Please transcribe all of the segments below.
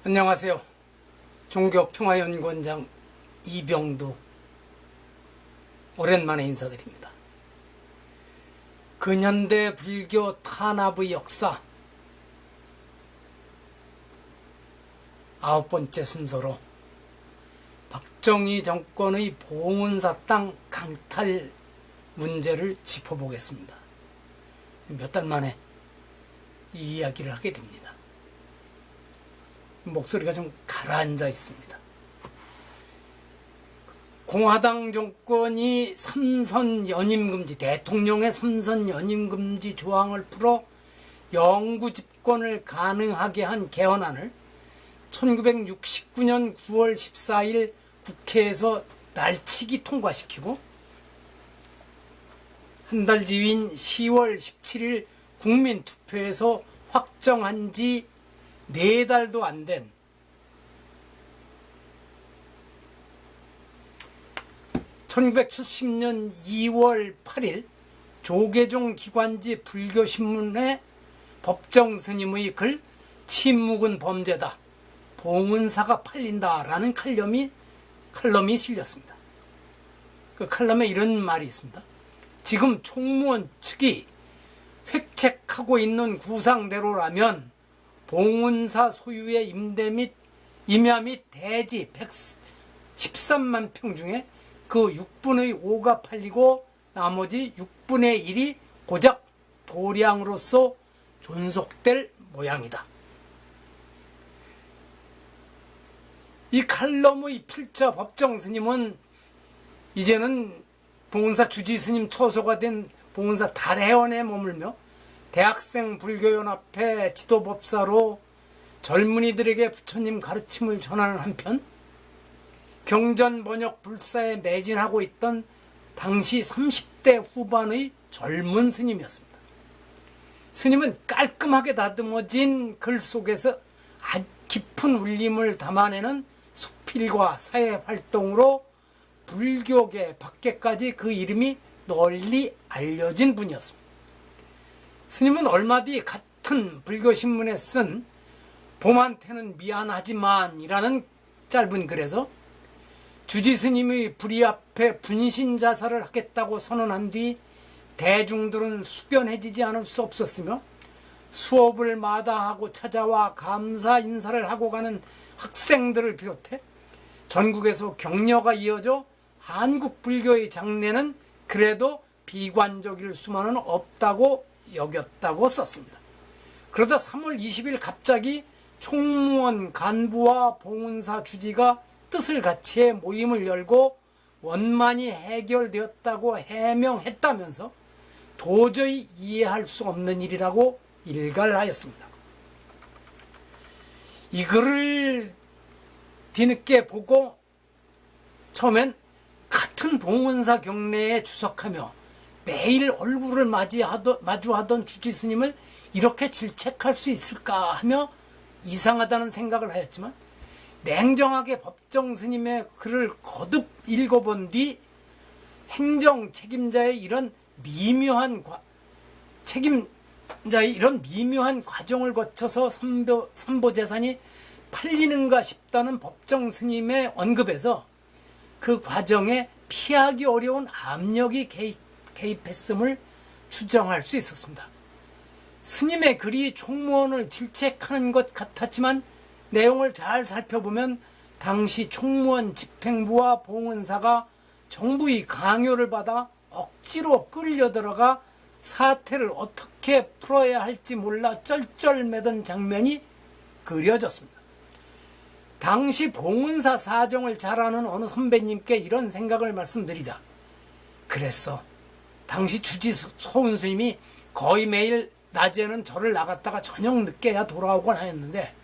안녕하세요. 종교평화연구원장 이병두 오랜만에 인사드립니다. 근현대 불교 탄압의 역사 9번째 순서로 박정희 정권의 봉은사 땅 강탈 문제를 짚어보겠습니다. 몇 달 만에 이 이야기를 하게 됩니다. 목소리가 좀 가라앉아 있습니다. 공화당 정권이 삼선 연임금지, 대통령의 삼선 연임금지 조항을 풀어 영구 집권을 가능하게 한 개헌안을 1969년 9월 14일 국회에서 날치기 통과시키고 한 달 뒤인 10월 17일 국민투표에서 확정한 지 4달도 안 된 1970년 2월 8일 조계종 기관지 불교신문에 법정 스님의 글 침묵은 범죄다, 봉은사가 팔린다라는 칼럼이 실렸습니다. 그 칼럼에 이런 말이 있습니다. 지금 총무원 측이 획책하고 있는 구상대로라면 봉은사 소유의 임대 및 임야 및 대지 113만 평 중에 그 6분의 5가 팔리고 나머지 6분의 1이 고작 도량으로서 존속될 모양이다. 이 칼럼의 필자 법정 스님은 이제는 봉은사 주지 스님 처소가 된 봉은사 달해원에 머물며 대학생 불교연합회 지도법사로 젊은이들에게 부처님 가르침을 전하는 한편 경전 번역 불사에 매진하고 있던 당시 30대 후반의 젊은 스님이었습니다. 스님은 깔끔하게 다듬어진 글 속에서 아주 깊은 울림을 담아내는 수필과 사회활동으로 불교계 밖에까지 그 이름이 널리 알려진 분이었습니다. 스님은 얼마 뒤 같은 불교신문에 쓴 봄한테는 미안하지만 이라는 짧은 글에서 주지 스님의 불의 앞에 분신자살을 하겠다고 선언한 뒤 대중들은 숙연해지지 않을 수 없었으며 수업을 마다하고 찾아와 감사 인사를 하고 가는 학생들을 비롯해 전국에서 격려가 이어져 한국 불교의 장래는 그래도 비관적일 수만은 없다고 여겼다고 썼습니다. 그러다 3월 20일 갑자기 총무원 간부와 봉은사 주지가 뜻을 같이해 모임을 열고 원만히 해결되었다고 해명했다면서 도저히 이해할 수 없는 일이라고 일갈하였습니다. 이 글을 뒤늦게 보고 처음엔 같은 봉은사 경내에 주석하며 매일 얼굴을 마주하던 주지 스님을 이렇게 질책할 수 있을까 하며 이상하다는 생각을 하였지만 냉정하게 법정 스님의 글을 거듭 읽어본 뒤 행정 책임자의 이런 미묘한 과정을 거쳐서 삼보 재산이 팔리는가 싶다는 법정 스님의 언급에서 그 과정에 피하기 어려운 압력이 개입했음을 추정할 수 있었습니다. 스님의 글이 총무원을 질책하는 것 같았지만 내용을 잘 살펴보면 당시 총무원 집행부와 봉은사가 정부의 강요를 받아 억지로 끌려들어가 사태를 어떻게 풀어야 할지 몰라 쩔쩔매던 장면이 그려졌습니다. 당시 봉은사 사정을 잘 아는 어느 선배님께 이런 생각을 말씀드리자, 그랬어. 당시 주지 서운 스님이 거의 매일 낮에는 절을 나갔다가 저녁 늦게야 돌아오곤 하였는데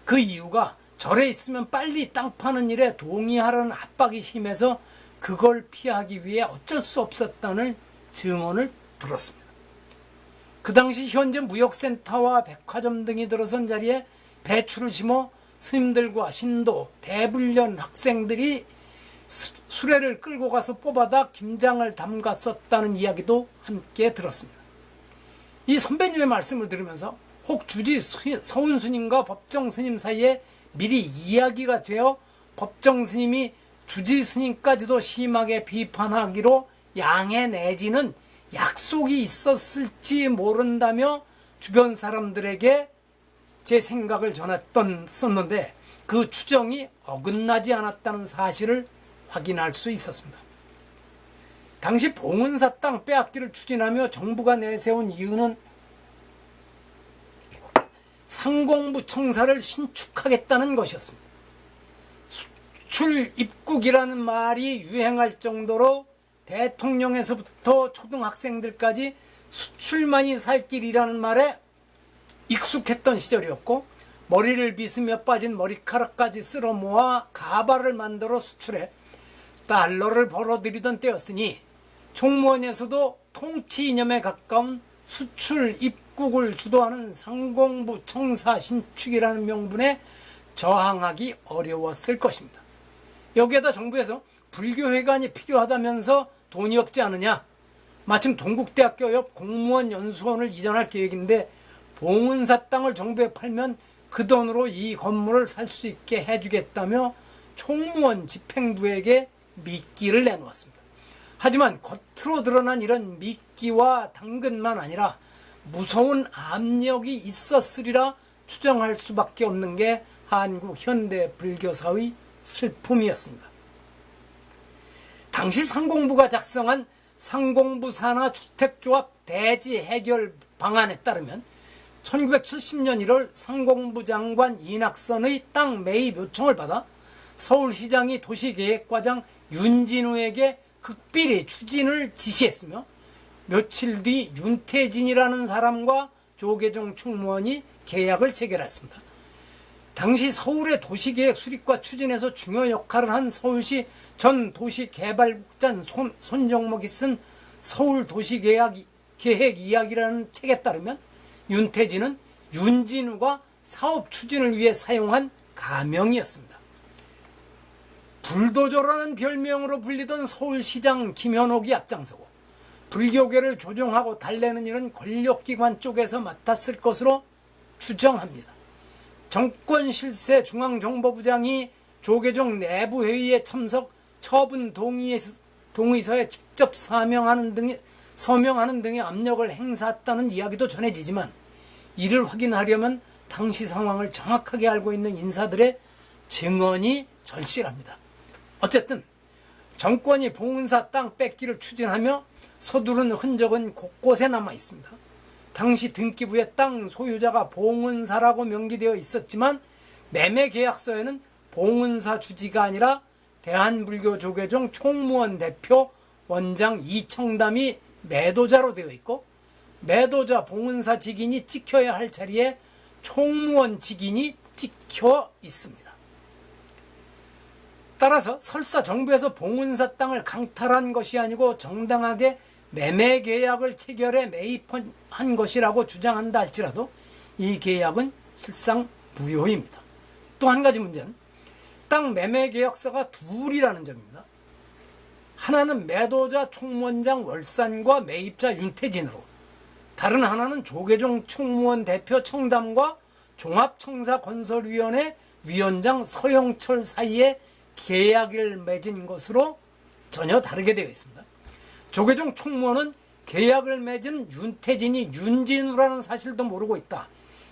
그 이유가 절에 있으면 빨리 땅 파는 일에 동의하라는 압박이 심해서 그걸 피하기 위해 어쩔 수 없었다는 증언을 들었습니다. 그 당시 현재 무역센터와 백화점 등이 들어선 자리에 배추를 심어 스님들과 신도, 대불련 학생들이 수레를 끌고 가서 뽑아다 김장을 담갔었다는 이야기도 함께 들었습니다. 이 선배님의 말씀을 들으면서 혹 주지 서운 스님과 법정 스님 사이에 미리 이야기가 되어 법정 스님이 주지 스님까지도 심하게 비판하기로 양해 내지는 약속이 있었을지 모른다며 주변 사람들에게 제 생각을 전했었는데 그 추정이 어긋나지 않았다는 사실을 확인할 수 있었습니다. 당시 봉은사 땅 빼앗기를 추진하며 정부가 내세운 이유는 상공부 청사를 신축하겠다는 것이었습니다. 수출 입국이라는 말이 유행할 정도로 대통령에서부터 초등학생들까지 수출만이 살 길이라는 말에 익숙했던 시절이었고 머리를 빗으며 빠진 머리카락까지 쓸어 모아 가발을 만들어 수출해 달러를 벌어들이던 때였으니 총무원에서도 통치 이념에 가까운 수출 입국을 주도하는 상공부 청사 신축이라는 명분에 저항하기 어려웠을 것입니다. 여기에다 정부에서 불교회관이 필요하다면서 돈이 없지 않느냐, 마침 동국대학교 옆 공무원 연수원을 이전할 계획인데 봉은사 땅을 정부에 팔면 그 돈으로 이 건물을 살 수 있게 해주겠다며 총무원 집행부에게 미끼를 내놓았습니다. 하지만 겉으로 드러난 이런 미끼와 당근만 아니라 무서운 압력이 있었으리라 추정할 수밖에 없는 게 한국 현대 불교사의 슬픔이었습니다. 당시 상공부가 작성한 상공부 산하 주택조합 대지 해결 방안에 따르면 1970년 1월 상공부 장관 이낙선의 땅 매입 요청을 받아 서울시장이 도시계획과장 윤진우에게 극비리 추진을 지시했으며 며칠 뒤 윤태진이라는 사람과 조계종 총무원이 계약을 체결했습니다. 당시 서울의 도시계획 수립과 추진에서 중요 역할을 한 서울시 전 도시개발국장 손정목이 쓴 서울도시계획 이야기라는 책에 따르면 윤태진은 윤진우가 사업 추진을 위해 사용한 가명이었습니다. 불도저라는 별명으로 불리던 서울시장 김현옥이 앞장서고 불교계를 조종하고 달래는 일은 권력기관 쪽에서 맡았을 것으로 추정합니다. 정권실세 중앙정보부장이 조계종 내부회의에 참석 처분 동의서에 직접 서명하는 등의 압력을 행사했다는 이야기도 전해지지만 이를 확인하려면 당시 상황을 정확하게 알고 있는 인사들의 증언이 절실합니다. 어쨌든 정권이 봉은사 땅 뺏기를 추진하며 서두른 흔적은 곳곳에 남아 있습니다. 당시 등기부에 땅 소유자가 봉은사라고 명기되어 있었지만 매매 계약서에는 봉은사 주지가 아니라 대한불교조계종 총무원 대표 원장 이청담이 매도자로 되어 있고 매도자 봉은사 직인이 찍혀야 할 자리에 총무원 직인이 찍혀 있습니다. 따라서 설사 정부에서 봉은사 땅을 강탈한 것이 아니고 정당하게 매매 계약을 체결해 매입한 것이라고 주장한다 할지라도 이 계약은 실상 무효입니다. 또 한 가지 문제는 땅 매매 계약서가 둘이라는 점입니다. 하나는 매도자 총무원장 월산과 매입자 윤태진으로, 다른 하나는 조계종 총무원 대표 청담과 종합청사건설위원회 위원장 서영철 사이에 계약을 맺은 것으로 전혀 다르게 되어 있습니다. 조계종 총무원은 계약을 맺은 윤태진이 윤진우라는 사실도 모르고 있다.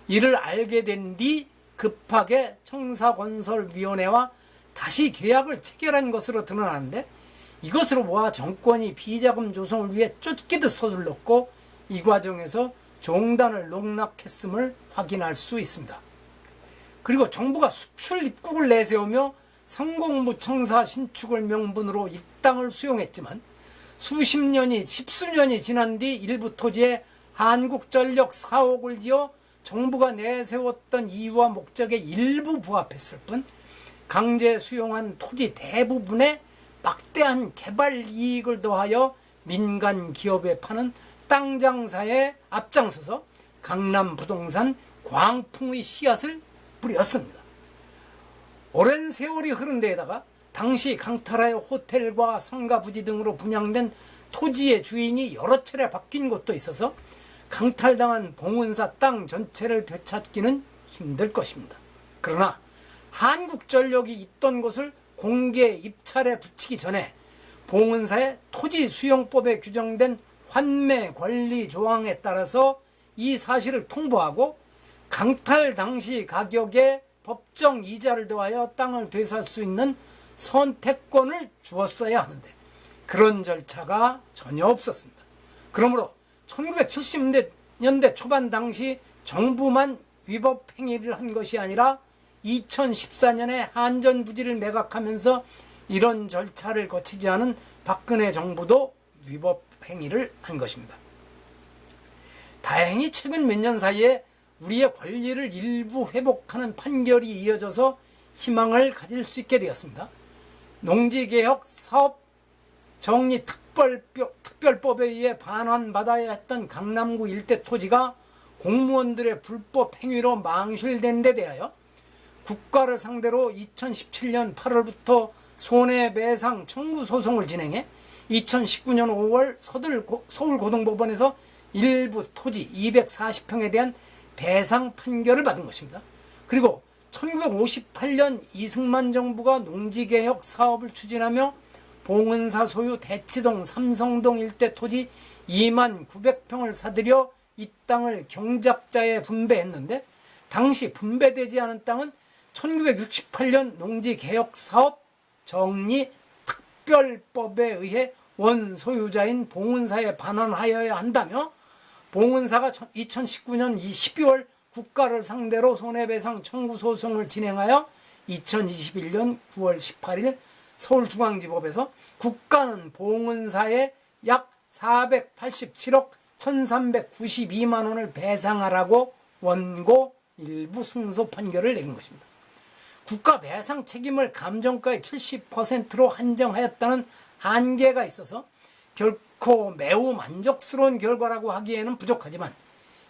이를 알게 된 뒤 급하게 청사건설위원회와 다시 계약을 체결한 것으로 드러나는데 이것으로 모아 정권이 비자금 조성을 위해 쫓기듯 서둘렀고 이 과정에서 종단을 농락했음을 확인할 수 있습니다. 그리고 정부가 수출 입국을 내세우며 상공부 청사 신축을 명분으로 이 땅을 수용했지만 십수년이 지난 뒤 일부 토지에 한국전력 사옥을 지어 정부가 내세웠던 이유와 목적에 일부 부합했을 뿐 강제 수용한 토지 대부분에 막대한 개발 이익을 더하여 민간 기업에 파는 땅 장사에 앞장서서 강남 부동산 광풍의 씨앗을 뿌렸습니다. 오랜 세월이 흐른 데에다가 당시 강탈하여 호텔과 상가 부지 등으로 분양된 토지의 주인이 여러 차례 바뀐 곳도 있어서 강탈당한 봉은사 땅 전체를 되찾기는 힘들 것입니다. 그러나 한국전력이 있던 곳을 공개 입찰에 붙이기 전에 봉은사의 토지수용법에 규정된 환매 권리 조항에 따라서 이 사실을 통보하고 강탈 당시 가격에 법정 이자를 더하여 땅을 되살 수 있는 선택권을 주었어야 하는데 그런 절차가 전혀 없었습니다. 그러므로 1970년대 초반 당시 정부만 위법 행위를 한 것이 아니라 2014년에 한전부지를 매각하면서 이런 절차를 거치지 않은 박근혜 정부도 위법 행위를 한 것입니다. 다행히 최근 몇 년 사이에 우리의 권리를 일부 회복하는 판결이 이어져서 희망을 가질 수 있게 되었습니다. 농지개혁 사업 정리 특별법에 의해 반환받아야 했던 강남구 일대 토지가 공무원들의 불법 행위로 망실된 데 대하여 국가를 상대로 2017년 8월부터 손해배상 청구 소송을 진행해 2019년 5월 서울고등법원에서 일부 토지 240평에 대한 배상 판결을 받은 것입니다. 그리고 1958년 이승만 정부가 농지개혁 사업을 추진하며 봉은사 소유 대치동 삼성동 일대 토지 2만 900평을 사들여 이 땅을 경작자에 분배했는데 당시 분배되지 않은 땅은 1968년 농지개혁사업 정리특별법에 의해 원소유자인 봉은사에 반환하여야 한다며 봉은사가 2019년 12월 국가를 상대로 손해배상 청구 소송을 진행하여 2021년 9월 18일 서울중앙지법에서 국가는 봉은사에 약 487억 1392만 원을 배상하라고 원고 일부 승소 판결을 내린 것입니다. 국가 배상 책임을 감정가의 70%로 한정하였다는 한계가 있어서 결코 매우 만족스러운 결과라고 하기에는 부족하지만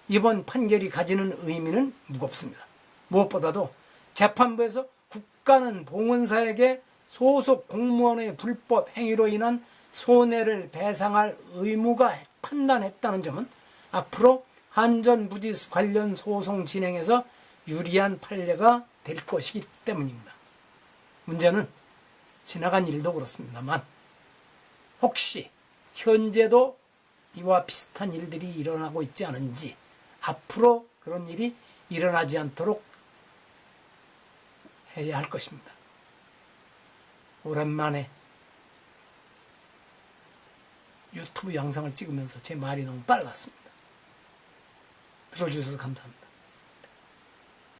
이번 판결이 가지는 의미는 무겁습니다. 무엇보다도 재판부에서 국가는 봉은사에게 소속 공무원의 불법 행위로 인한 손해를 배상할 의무가 판단했다는 점은 앞으로 한전부지 관련 소송 진행에서 유리한 판례가 될 것이기 때문입니다. 문제는 지나간 일도 그렇습니다만 혹시 현재도 이와 비슷한 일들이 일어나고 있지 않은지 앞으로 그런 일이 일어나지 않도록 해야 할 것입니다. 오랜만에 유튜브 영상을 찍으면서 제 말이 너무 빨랐습니다. 들어주셔서 감사합니다.